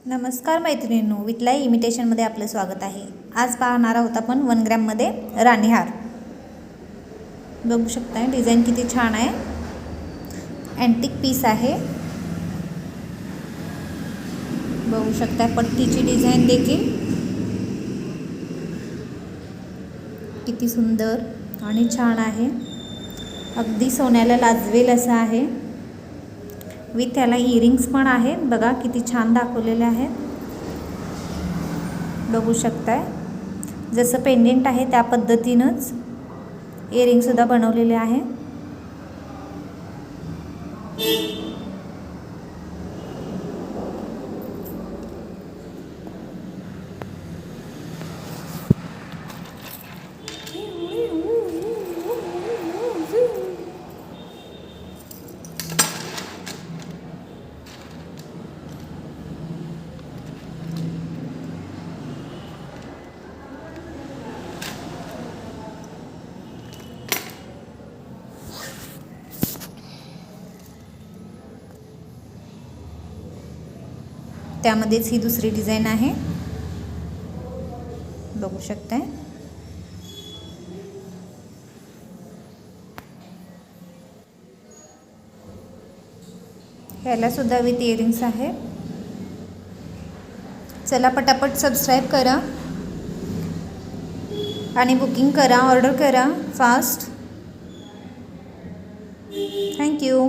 नमस्कार मैत्रिणींनो, विटलाई इमिटेशनमध्ये आपलं स्वागत आहे। आज पाहणार आहोत आपण 1 ग्रॅममध्ये राणीहार। बघू शकता डिझाइन किती छान आहे। अँटिक पीस आहे। बघू शकता पट्टीची डिझाइन देखील किती सुंदर आणि छान आहे। अगदी सोन्याला लाजवेल असं आहे। विथ त्याला इयरिंग्स पण आहेत, बघा किती छान दाखवलेले आहेत। बघू शकताय जसं पेंडेंट आहे त्या पद्धतीनेच इयरिंग सुद्धा बनवलेले आहे। त्यामध्येच ही दुसरी डिझाइन आहे, बघू शकताय। ह्याला सुद्धा विथ इयरिंग्स आहे। चला पटापट सबस्क्राइब करा आणि बुकिंग करा, ऑर्डर करा फास्ट। थँक्यू।